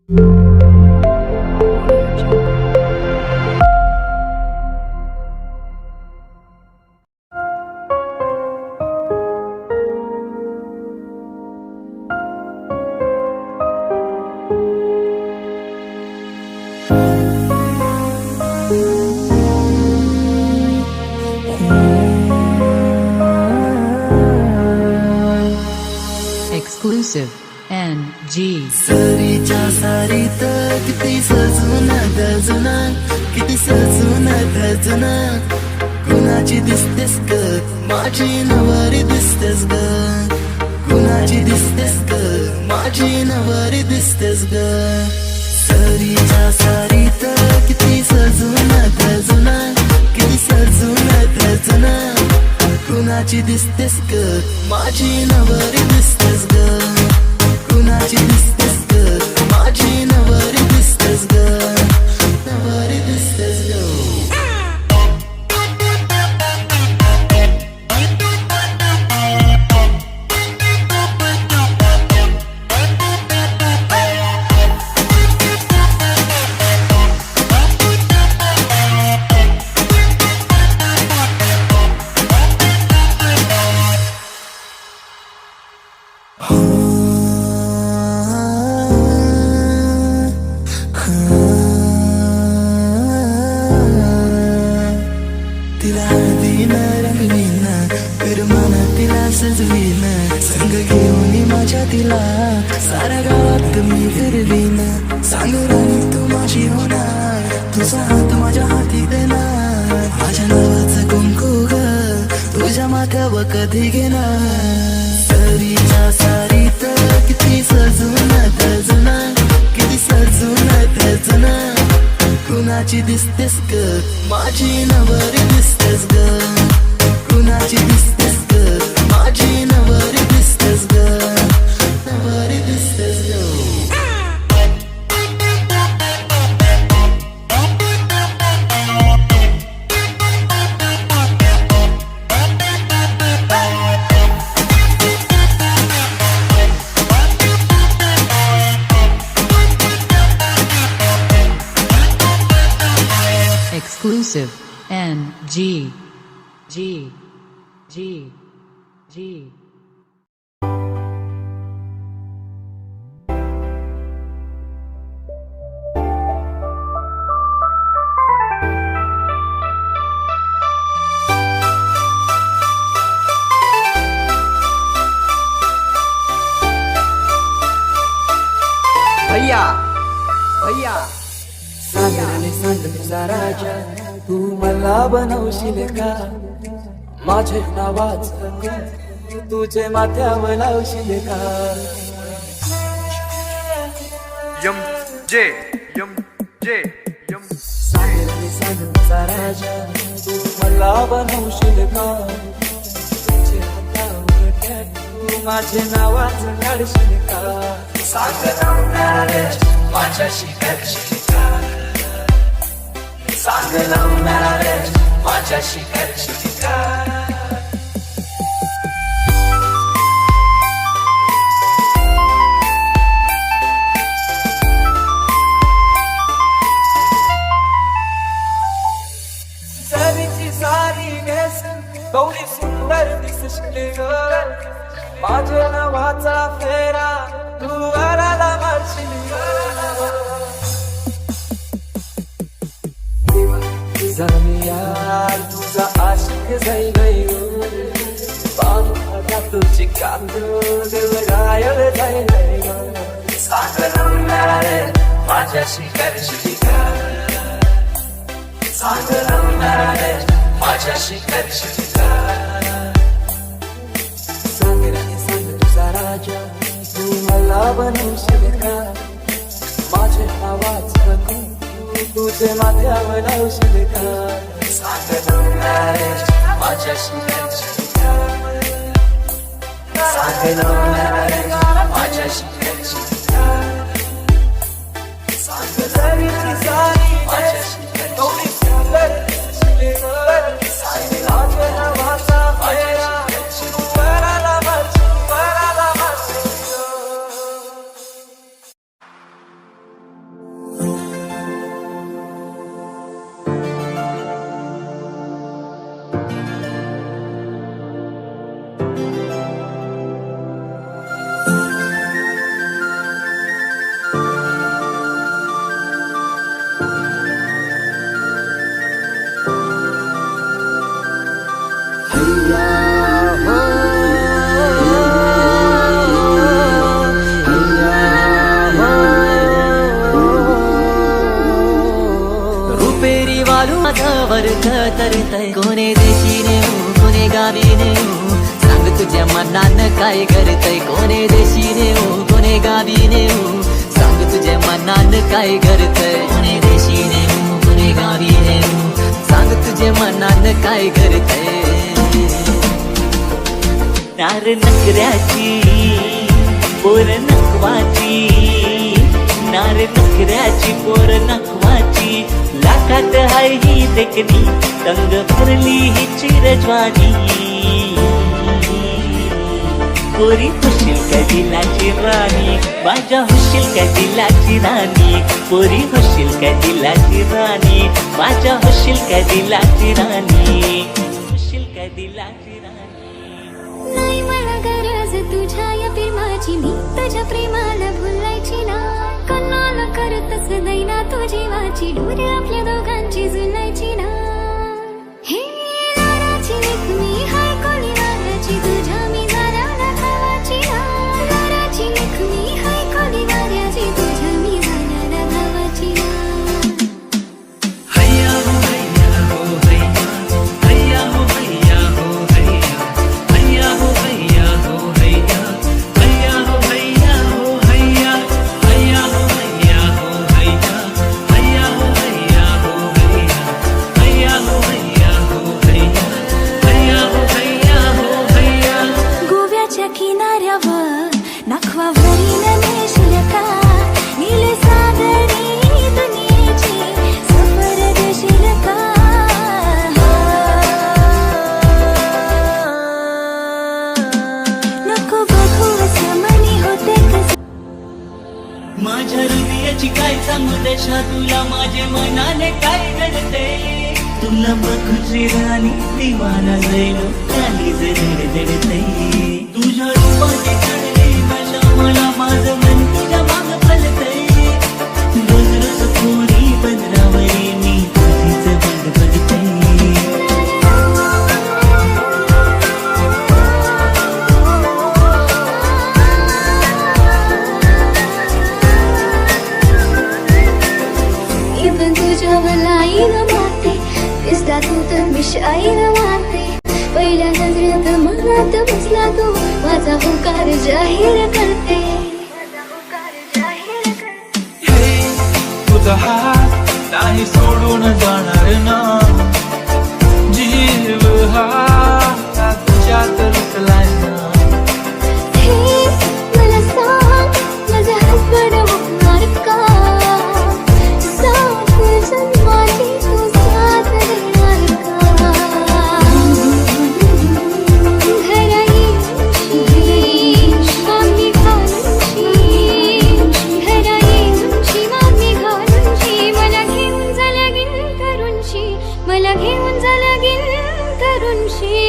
Exclusive NG. सरीच्या सारीत किती सजून गजुना, किती सजून गजुना, कुणाची दिसतेस ग माझी नवरी दिसतेस ग, कुणाची दिसतेस ग माझी नवरी दिसतेस ग. सरीच्या सारीत किती सजून गजुना, किती सजून गजुना, कुणाची दिसतेस ग माझी नवरी दिसतेस ग, कुणाची दिसतेस ग माझी नवरी दिसतेस ग, नवरी दिसतेस ग. तिला हळदीन रंगवीन, करमान तिला सजवीन, संग घेऊन माझ्या तिला साऱ्या गावात मी फिरवीन. सांग राणी तू माझी होणार, तुझा हात माझ्या हाती देणार, माझ्या नावाचं कुंकू ग तुझ्या माथ्यावर कधी घेणार. सरीच्या सारीत किती सजून गजुना, किती सजून गजुना, कुणाची दिसतेस ग माझी नवरी दिसतेस ग, कुणाची दिसतेस ग माझी नवरी दिसतेस ग, नवरी दिसतेस ग. Exclusive NG. G. G. G. भैया भैया सांगणे सांग तुझा राजा, तू मला बनवशील का माझे नावाचं तुझे माथ्यावर लावशील का. यम जे यम जे यम. सांगणे सांग तुझा राजा, तू मला बनवशील का तुझे हातावर टॅटू माझे नावाचं काढशील का. सांग लव्ह मॅरेज माझ्याशी करशील का, सांग लव्ह मॅरेज माझ्याशी करशील का. सरीची सारी नेसून कवडी सुंदर दिसशील ग, माझ्या नावाचा फेरा तू घराला मारशील ग. यार तुझा आशिक जाई गई, पाहुणा तुझी कांदून गायल जाई गई. सांग लव्ह मॅरेज माझ्याशी करशील का, सांग लव्ह मॅरेज माझ्याशी करशील का. सांग राणी सांग तुझा राजा, तू मला बनवशील का माझ्या नावाचं कुंकू तुझे माथ्यावर लावशील का. सांग लव्ह मॅरेज माझ्याशी करशील का, सांग लव्ह मॅरेज माझ्याशी करशील का. सांग सरीची सारी माझ्याशी कवडी सुंदर दिसशील ग, माझ्या नावाचा फेरा तू घराला मारशील, घराला मारशील ग. माझ्यावर तरतय. कोणे देशीने हो कोणे गावीने हो, सांग तुझ्या मनानं काय करतय. कोणे देशीने हो कोणे गावीने हो, सांग तुझ्या मनानं काय करतय. कोणे देशीने हो कोणे गावीने हो, सांग तुझ्या मनानं काय करतय. नार नखऱ्याची पोर नखवाची, नार नखऱ्याची पोर नखवाची, लाखात हाय ही देखणी, तंग भरली ही चिरजवानी. पोरी होशील का दिलाची राणी, माझ्या होशील का दिलाची राणी. पोरी होशील का दिलाची राणी, माझ्या होशील का दिलाची राणी. होशील का दिलाची राणी. नाही मला गरज तुझ्या या प्रेमाची, मी तुझ्या प्रेमाला भुलायची ना. कणाला करतच दैना तू जीवाची, डोरे आपल्या दोघांची जुलायची ना. हे लाडाची लेक मी हाय कोणी वाऱ्याची, तुझ्या मी झाल्याला खावाची ना. लाडाची लेक मी हाय कोणी वाऱ्याची, तुझ्या मी झाल्याला खावाची ना. हैया हो हैया हो हैया, हैया हो हैया हो हैया, हैया हो हैया हो हैया, हैया हो हैया हो हैया, हैया हो हैया हो हैया, हैया हो हैया हो हैया, हैया हो हैया हो हैया, हैया हो हैया हो हैया. गोव्याच्या किनाऱ्यावर नाखवावरील नेशील का, नील सागरी दुनियेची सफर देशील का. नको बघू असं मनी होते कसं. माझ्या हृदयाची काय सांगू दशा तुला, माझ्या मनाने काय घडते. तुला बघूची राणी दिवाना जाईलो, कालीच धडधडते. तुझ्या रूपाची चढली नशा, मला माझं मन तुझ्या माग फलतय. रोज रोज कोणी बदरावरी मी तुझीच बंद पडते. इवन तुझ्यावर लाईन मारते, दिसला तू तर मी शाईन मारते. पहिल्या नजरेत मनात बसला तू, माझा होकार जाहीर करते. हे तुझा हात नाही सोडून जाणार ना, जीव हा तुझ्यात रुतलाय ना. हे मला सांग, माझा हसबंड होणार का. सात जन्माची तू साथ देणार का. घरा येऊनशी मागणी घालूनशी, घरा येऊनशी मागणी घालूनशी, मला घेऊन जा लगीन करूनशी, मला घेऊन जा लगीन करूनशी.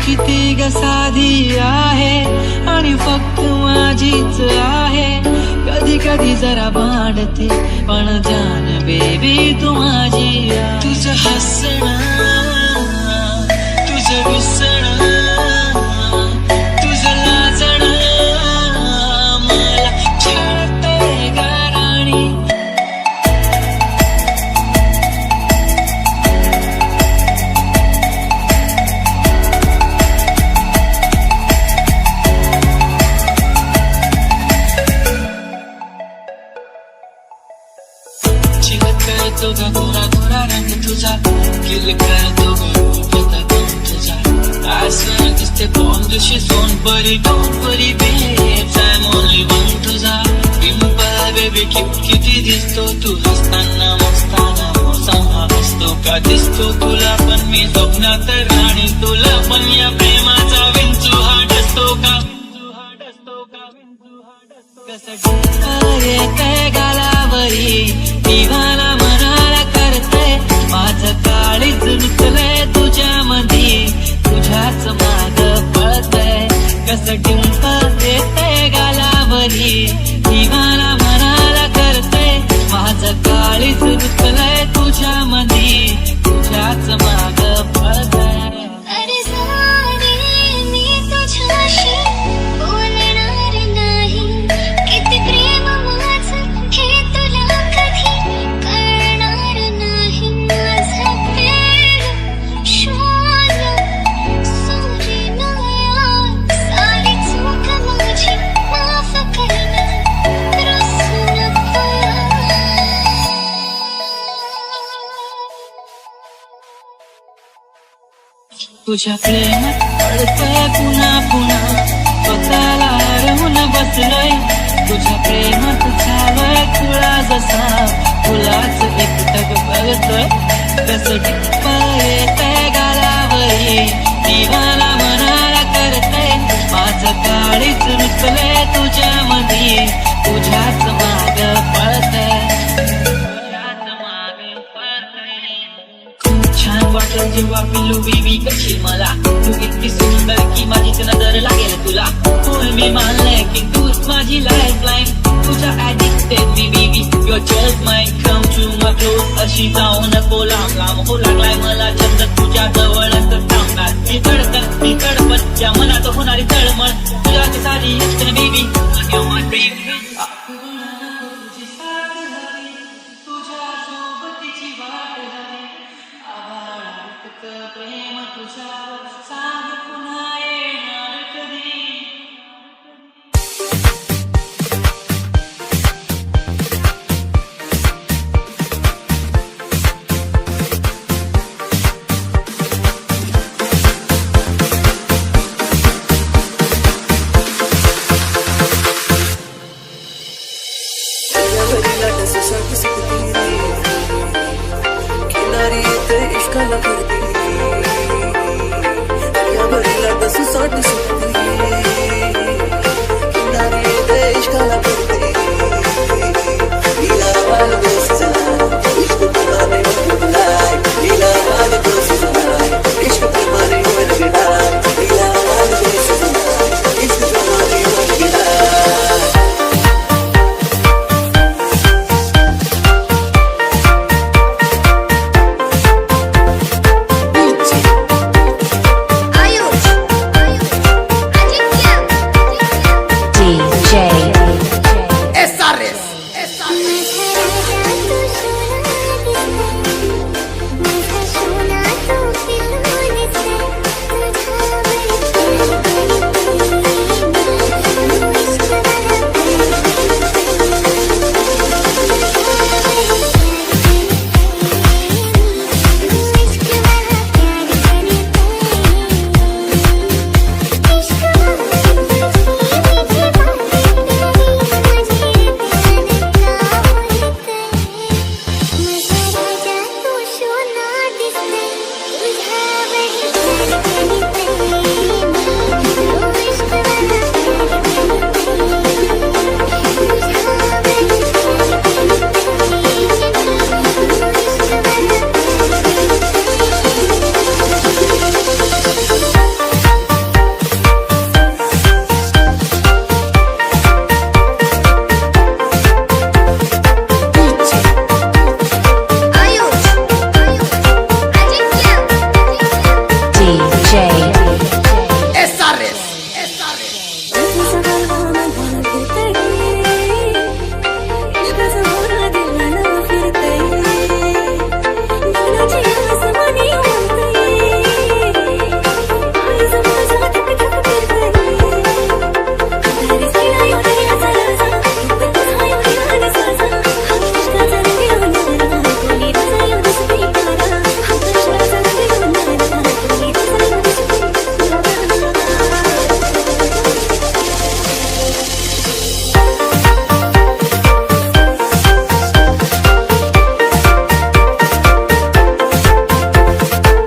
किती ग साधी आहे आणि फक्त माझीच आहे. कधी कधी जरा भांडते पण जान बेबी तू माझी आहे. तुझं हसणं, तुझं विसणं, तुझं लाजणं मला छळतंय ग राणी. चिलक करतो ग गोरा गोरा रंग तुझा, किल करतो ग रूपाचा गम तुझा. असं दिसते बॉम्बशी सोनपरी डोंपरी babes I am only one तुझा. पिंपल बेबी किती दिसतो तू हसताना मस्ताना मोसामा हसतो का दिसतो तुला पण मी स्वप्नात राणी. तुला पण या प्रेमाचा विंचू हा डसतो का. कसं येतंय गालावरी दिवाना मनाला करतंय. माझं काळीज रुतलंय तुझ्यामधी तुझ्याच माग पळतंय. कसं डिंपल येतंय गालावरी दिवाना मनाला करतंय. माझं काळीज रुतलंय तुझ्यामधी तुझ्याच माग पळतंय. अरे सारी मी तुझ्याशी बोलणार नाही. किती प्रेम माझं हे तुला कधी कळणार नाही. माझं प्रेम शोध सोडून यार. सारी चूक माझी माफ कर ना, रुसू नको. तुझ्या प्रेमात पडतंय पुन्हा पुन्हा, स्वतःला हरवून बसलोय. तुझ्या प्रेमात झालोय तुळा जसा, तुलाच एकटक बघतोय. कसं टिप्पल येतंय गालावरी दिवाला मनाला करतंय. माझं काळीच रुतलंय तुझ्यामधी तुझ्याच माग पळतंय. खूप छान वाटलं जेव्हा पिल्लू बेबी कशी मला. तू इतकी सुंदर की माझीच नजर लागेल तुला. होय मी मानलंय की तूच माझी लाईफ लाईन. तुझ्या ऍडिक्टेड मी baby your just my come to my close. अशी जाऊ नको लांब लांब हो लागलाय मला छंद तुझ्या जवळच थांबणार. मी धडकन मी तडपण या मनात होणारी तळमळ तुझ्या सारी बेबी तुझ्या सोबतीची वाट झाली. आभाळात प्रेम तुझ्यावर सांग पुन्हा येणार.